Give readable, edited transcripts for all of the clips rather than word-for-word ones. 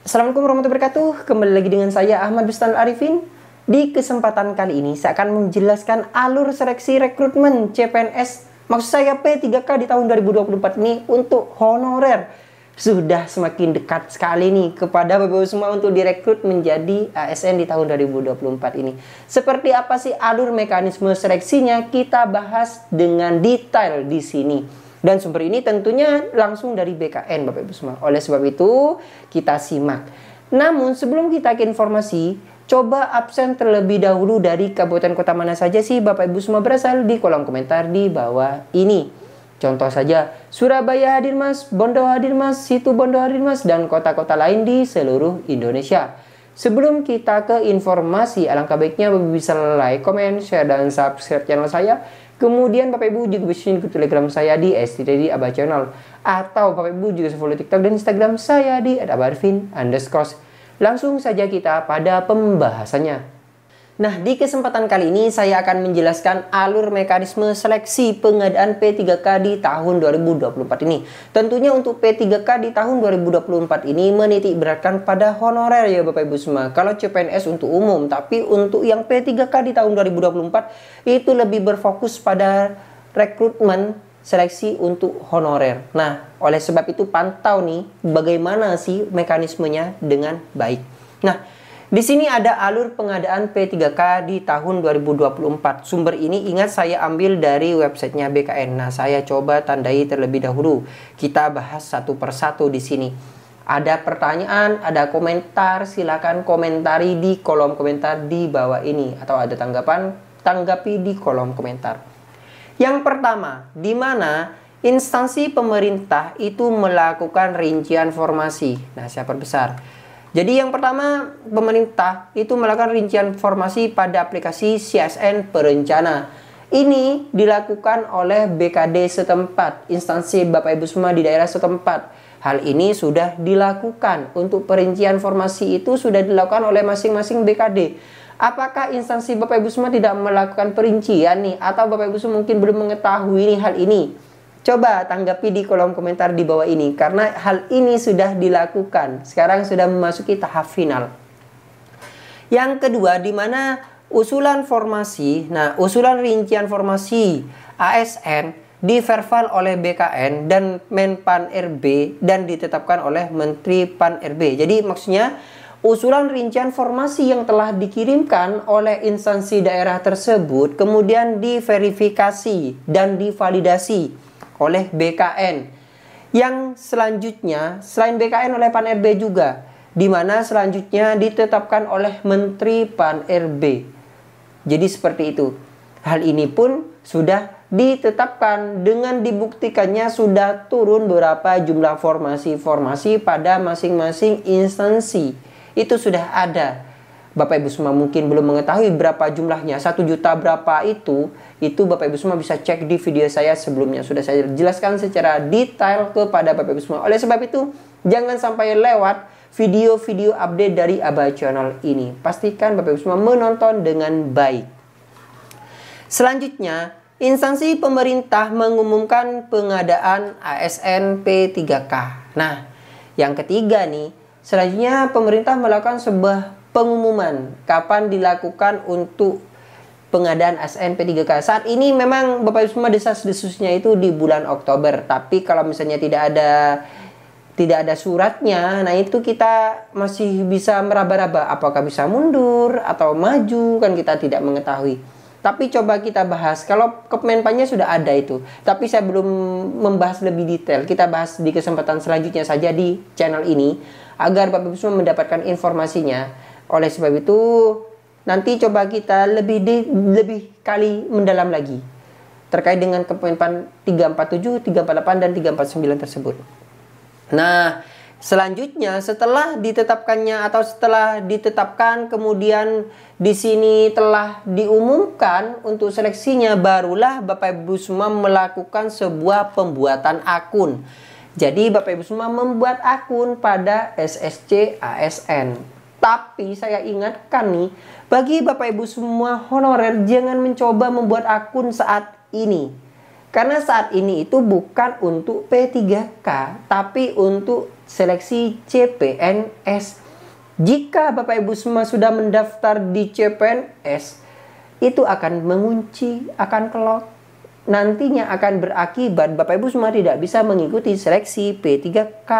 Assalamualaikum warahmatullahi wabarakatuh. Kembali lagi dengan saya Ahmad Bustan Arifin. Di kesempatan kali ini saya akan menjelaskan alur seleksi rekrutmen CPNS, maksud saya P3K di tahun 2024 ini untuk honorer. Sudah semakin dekat sekali nih kepada Bapak Ibu semua untuk direkrut menjadi ASN di tahun 2024 ini. Seperti apa sih alur mekanisme seleksinya? Kita bahas dengan detail di sini. Dan sumber ini tentunya langsung dari BKN Bapak Ibu semua. Oleh sebab itu kita simak. Namun sebelum kita ke informasi, coba absen terlebih dahulu dari kabupaten kota mana saja sih Bapak Ibu semua berasal di kolom komentar di bawah ini. Contoh saja Surabaya hadir mas, Bondo hadir mas, Situ Bondo hadir mas, dan kota-kota lain di seluruh Indonesia. Sebelum kita ke informasi, alangkah baiknya Bapak bisa like, comment, share, dan subscribe channel saya. Kemudian Bapak Ibu juga bisa ikut Telegram saya di @abachannel, atau Bapak Ibu juga follow TikTok dan Instagram saya di @abarfin_. Langsung saja kita pada pembahasannya. Nah, di kesempatan kali ini saya akan menjelaskan alur mekanisme seleksi pengadaan P3K di tahun 2024 ini. Tentunya untuk P3K di tahun 2024 ini menitik beratkan pada honorer ya Bapak Ibu semua. Kalau CPNS untuk umum, tapi untuk yang P3K di tahun 2024 itu lebih berfokus pada rekrutmen seleksi untuk honorer. Nah, oleh sebab itu pantau nih bagaimana sih mekanismenya dengan baik. Nah, di sini ada alur pengadaan P3K di tahun 2024. Sumber ini ingat saya ambil dari websitenya BKN. Nah, saya coba tandai terlebih dahulu. Kita bahas satu persatu di sini. Ada pertanyaan, ada komentar, silakan komentari di kolom komentar di bawah ini, atau ada tanggapan, tanggapi di kolom komentar. Yang pertama, di mana instansi pemerintah itu melakukan rincian formasi. Nah, saya perbesar. Jadi yang pertama, pemerintah itu melakukan rincian formasi pada aplikasi CSN Perencana. Ini dilakukan oleh BKD setempat, instansi Bapak Ibu semua di daerah setempat. Hal ini sudah dilakukan. Untuk perincian formasi itu sudah dilakukan oleh masing-masing BKD. Apakah instansi Bapak Ibu semua tidak melakukan perincian nih? Atau Bapak Ibu semua mungkin belum mengetahui nih hal ini? Coba tanggapi di kolom komentar di bawah ini, karena hal ini sudah dilakukan. Sekarang sudah memasuki tahap final. Yang kedua, di mana usulan formasi. Nah, usulan rincian formasi ASN diverval oleh BKN dan Menpan RB dan ditetapkan oleh Menteri Pan RB. Jadi maksudnya usulan rincian formasi yang telah dikirimkan oleh instansi daerah tersebut kemudian diverifikasi dan divalidasi oleh BKN. Yang selanjutnya selain BKN oleh Pan RB juga, di mana selanjutnya ditetapkan oleh Menteri Pan RB. Jadi seperti itu. Hal ini pun sudah ditetapkan dengan dibuktikannya sudah turun berapa jumlah formasi-formasi pada masing-masing instansi. Itu sudah ada. Bapak Ibu semua mungkin belum mengetahui berapa jumlahnya, 1 juta berapa itu Bapak Ibu semua bisa cek di video saya sebelumnya. Sudah saya jelaskan secara detail kepada Bapak Ibu semua. Oleh sebab itu, jangan sampai lewat video-video update dari Aba Channel ini. Pastikan Bapak Ibu semua menonton dengan baik. Selanjutnya, instansi pemerintah mengumumkan pengadaan ASN P3K. Nah, yang ketiga nih, selanjutnya pemerintah melakukan sebuah pengumuman kapan dilakukan untuk pengadaan ASN P3K. Saat ini memang Bapak Ibu semua desas-desusnya itu di bulan Oktober. Tapi kalau misalnya tidak ada suratnya, nah itu kita masih bisa meraba-raba apakah bisa mundur atau maju, kan kita tidak mengetahui. Tapi coba kita bahas. Kalau Kemenpannya sudah ada itu, tapi saya belum membahas lebih detail. Kita bahas di kesempatan selanjutnya saja di channel ini agar Bapak Ibu semua mendapatkan informasinya. Oleh sebab itu, nanti coba kita lebih kali mendalam lagi terkait dengan Kemenpan 347, 348, dan 349 tersebut. Nah, selanjutnya setelah ditetapkannya atau setelah ditetapkan kemudian di sini telah diumumkan untuk seleksinya, barulah Bapak Ibu semua melakukan sebuah pembuatan akun. Jadi Bapak Ibu semua membuat akun pada SSC ASN. Tapi saya ingatkan nih, bagi Bapak Ibu semua honorer, jangan mencoba membuat akun saat ini. Karena saat ini itu bukan untuk P3K, tapi untuk seleksi CPNS. Jika Bapak Ibu semua sudah mendaftar di CPNS, itu akan mengunci, akan kelok. Nantinya akan berakibat Bapak Ibu semua tidak bisa mengikuti seleksi P3K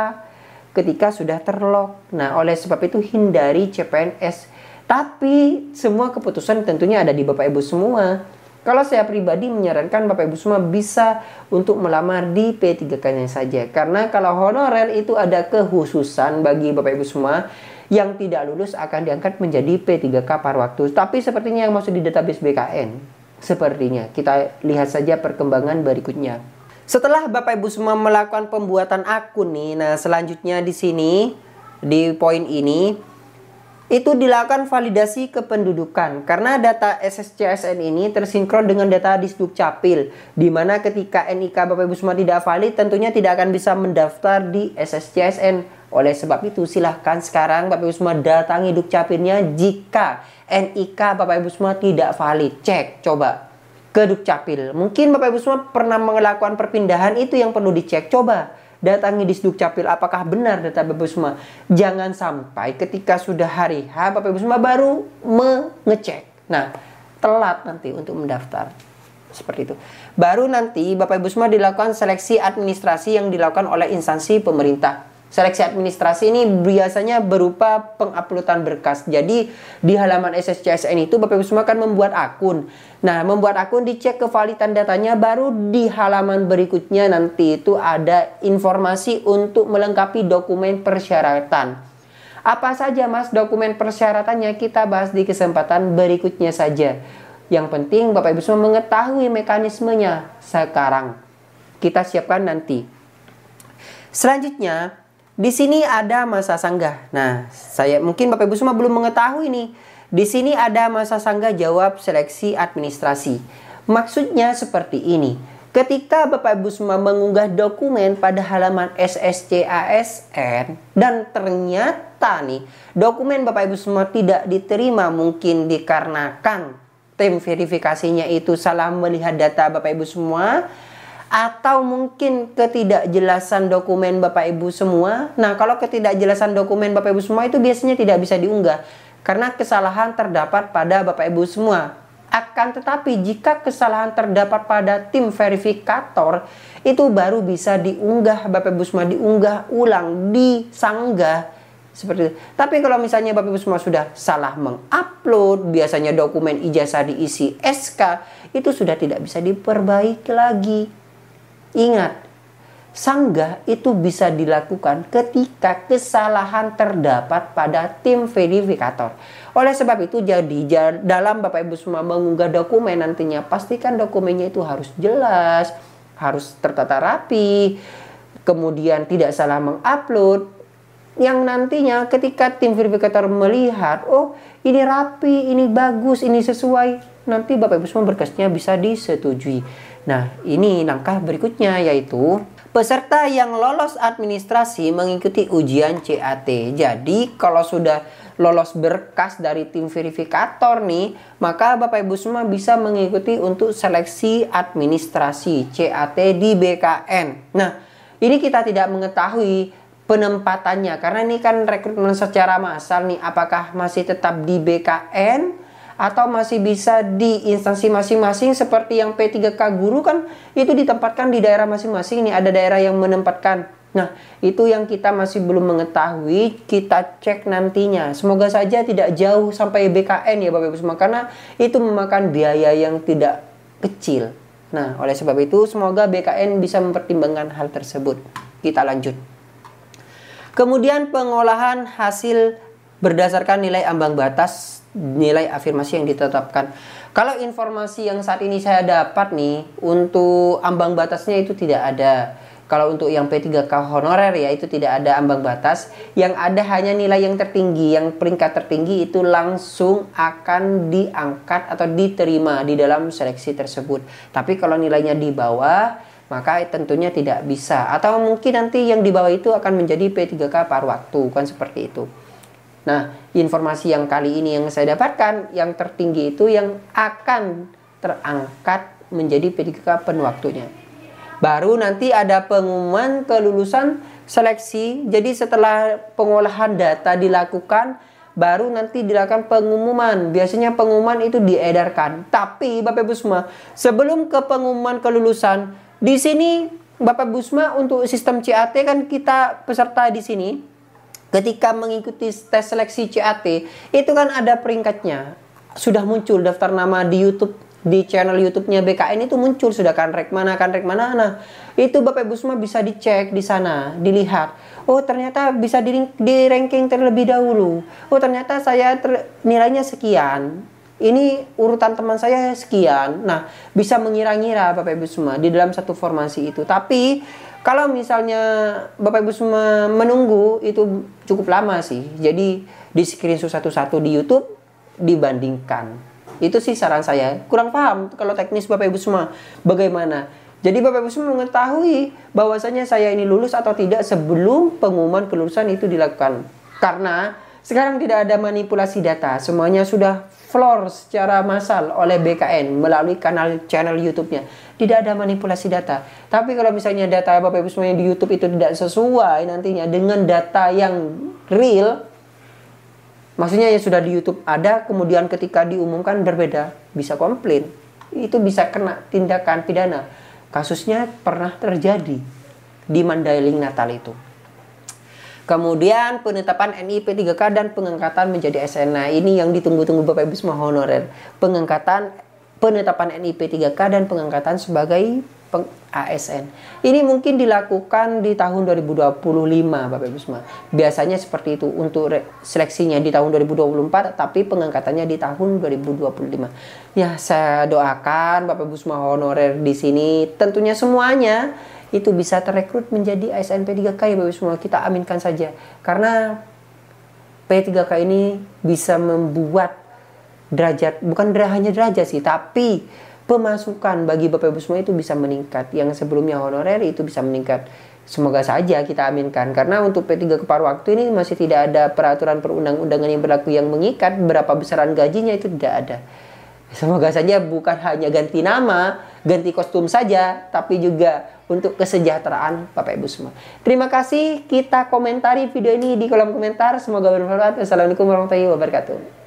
ketika sudah terlock. Nah, oleh sebab itu hindari CPNS. Tapi semua keputusan tentunya ada di Bapak Ibu semua. Kalau saya pribadi menyarankan Bapak Ibu semua bisa untuk melamar di P3K-nya saja. Karena kalau honorer itu ada kekhususan bagi Bapak Ibu semua. Yang tidak lulus akan diangkat menjadi P3K paruh waktu. Tapi sepertinya yang masuk di database BKN. Sepertinya. Kita lihat saja perkembangan berikutnya. Setelah Bapak Ibu semua melakukan pembuatan akun nih. Nah, selanjutnya di sini, di poin ini, itu dilakukan validasi kependudukan karena data SSCSN ini tersinkron dengan data di Dukcapil, di mana ketika NIK Bapak Ibu semua tidak valid tentunya tidak akan bisa mendaftar di SSCSN. Oleh sebab itu silahkan sekarang Bapak Ibu semua datangi Dukcapilnya jika NIK Bapak Ibu semua tidak valid. Cek coba ke Dukcapil. Mungkin Bapak Ibu semua pernah melakukan perpindahan, itu yang perlu dicek. Coba datangi di Dukcapil apakah benar data Bapak Ibu semua. Jangan sampai ketika sudah hari H Bapak Ibu semua baru mengecek. Nah, telat nanti untuk mendaftar. Seperti itu. Baru nanti Bapak Ibu semua dilakukan seleksi administrasi yang dilakukan oleh instansi pemerintah. Seleksi administrasi ini biasanya berupa penguploadan berkas. Jadi di halaman SSCSN itu Bapak Ibu semua akan membuat akun. Nah, membuat akun dicek kevalidan datanya, baru di halaman berikutnya nanti itu ada informasi untuk melengkapi dokumen persyaratan. Apa saja Mas dokumen persyaratannya, kita bahas di kesempatan berikutnya saja. Yang penting Bapak Ibu semua mengetahui mekanismenya sekarang. Kita siapkan nanti. Selanjutnya di sini ada masa sanggah. Nah, mungkin Bapak Ibu semua belum mengetahui nih. Di sini ada masa sanggah jawab seleksi administrasi. Maksudnya seperti ini. Ketika Bapak Ibu semua mengunggah dokumen pada halaman SSCASN dan ternyata nih dokumen Bapak Ibu semua tidak diterima, mungkin dikarenakan tim verifikasinya itu salah melihat data Bapak Ibu semua, atau mungkin ketidakjelasan dokumen Bapak Ibu semua. Nah, kalau ketidakjelasan dokumen Bapak Ibu semua itu biasanya tidak bisa diunggah karena kesalahan terdapat pada Bapak Ibu semua. Akan tetapi jika kesalahan terdapat pada tim verifikator, itu baru bisa diunggah Bapak Ibu semua, diunggah ulang, disanggah seperti itu. Tapi kalau misalnya Bapak Ibu semua sudah salah mengupload, biasanya dokumen ijazah diisi SK, itu sudah tidak bisa diperbaiki lagi. Ingat, sanggah itu bisa dilakukan ketika kesalahan terdapat pada tim verifikator. Oleh sebab itu, jadi dalam Bapak Ibu semua mengunggah dokumen nantinya, pastikan dokumennya itu harus jelas, harus tertata rapi, kemudian tidak salah mengupload. Yang nantinya ketika tim verifikator melihat, oh ini rapi, ini bagus, ini sesuai, nanti Bapak Ibu semua berkasnya bisa disetujui. Nah, ini langkah berikutnya yaitu peserta yang lolos administrasi mengikuti ujian CAT. Jadi kalau sudah lolos berkas dari tim verifikator nih, maka Bapak Ibu semua bisa mengikuti untuk seleksi administrasi CAT di BKN. Nah, ini kita tidak mengetahui penempatannya karena ini kan rekrutmen secara massal nih, apakah masih tetap di BKN atau masih bisa di instansi masing-masing seperti yang P3K guru kan itu ditempatkan di daerah masing-masing. Ini ada daerah yang menempatkan. Nah, itu yang kita masih belum mengetahui, kita cek nantinya. Semoga saja tidak jauh sampai BKN ya Bapak Ibu semua, karena itu memakan biaya yang tidak kecil. Nah, oleh sebab itu semoga BKN bisa mempertimbangkan hal tersebut. Kita lanjut. Kemudian pengolahan hasil berdasarkan nilai ambang batas, nilai afirmasi yang ditetapkan. Kalau informasi yang saat ini saya dapat nih, untuk ambang batasnya itu tidak ada. Kalau untuk yang P3K honorer ya itu tidak ada ambang batas. Yang ada hanya nilai yang tertinggi, yang peringkat tertinggi itu langsung akan diangkat atau diterima di dalam seleksi tersebut. Tapi kalau nilainya di bawah, maka tentunya tidak bisa. Atau mungkin nanti yang di bawah itu akan menjadi P3K paruh waktu, kan seperti itu. Nah, informasi yang kali ini yang saya dapatkan, yang tertinggi itu yang akan terangkat menjadi P3K penuh waktunya. Baru nanti ada pengumuman kelulusan seleksi. Jadi setelah pengolahan data dilakukan, baru nanti dilakukan pengumuman. Biasanya pengumuman itu diedarkan. Tapi Bapak Ibu semua, sebelum ke pengumuman kelulusan, di sini Bapak Ibu semua untuk sistem CAT kan kita peserta di sini. Ketika mengikuti tes seleksi CAT, itu kan ada peringkatnya. Sudah muncul daftar nama di YouTube, di channel YouTube-nya BKN itu muncul sudah kan rek mana. Nah, itu Bapak Ibu semua bisa dicek di sana, dilihat. Oh, ternyata bisa di ranking terlebih dahulu. Oh, ternyata saya nilainya sekian. Ini urutan teman saya sekian. Nah, bisa mengira-ngira Bapak Ibu semua di dalam satu formasi itu. Tapi kalau misalnya Bapak Ibu semua menunggu, itu cukup lama sih. Jadi di screenshot satu-satu di YouTube dibandingkan. Itu sih saran saya. Kurang paham kalau teknis Bapak Ibu semua bagaimana. Jadi Bapak Ibu semua mengetahui bahwasanya saya ini lulus atau tidak sebelum pengumuman kelulusan itu dilakukan. Karena sekarang tidak ada manipulasi data. Semuanya sudah floor secara massal oleh BKN melalui channel YouTube-nya. Tidak ada manipulasi data. Tapi kalau misalnya data Bapak Ibu semua yang di YouTube itu tidak sesuai nantinya dengan data yang real, maksudnya yang sudah di YouTube ada, kemudian ketika diumumkan berbeda, bisa komplain. Itu bisa kena tindakan pidana. Kasusnya pernah terjadi di Mandailing Natal itu. Kemudian penetapan NIP 3K dan pengangkatan menjadi ASN. Nah, ini yang ditunggu-tunggu Bapak Ibu semua honorer. Penetapan NIP 3K dan pengangkatan sebagai ASN. Ini mungkin dilakukan di tahun 2025 Bapak Ibu semua. Biasanya seperti itu untuk seleksinya di tahun 2024, tapi pengangkatannya di tahun 2025. Ya, saya doakan Bapak Ibu semua honorer di sini tentunya semuanya itu bisa terekrut menjadi ASN P3K ya Bapak Ibu semua. Kita aminkan saja. Karena P3K ini bisa membuat derajat, bukan hanya derajat sih, tapi pemasukan bagi Bapak Ibu semua itu bisa meningkat. Yang sebelumnya honorer itu bisa meningkat. Semoga saja kita aminkan. Karena untuk P3K paruh waktu ini masih tidak ada peraturan perundang-undangan yang berlaku yang mengikat berapa besaran gajinya, itu tidak ada. Semoga saja bukan hanya ganti nama, ganti kostum saja, tapi juga untuk kesejahteraan Bapak Ibu semua. Terima kasih, kita komentari video ini di kolom komentar. Semoga bermanfaat. Wassalamualaikum warahmatullahi wabarakatuh.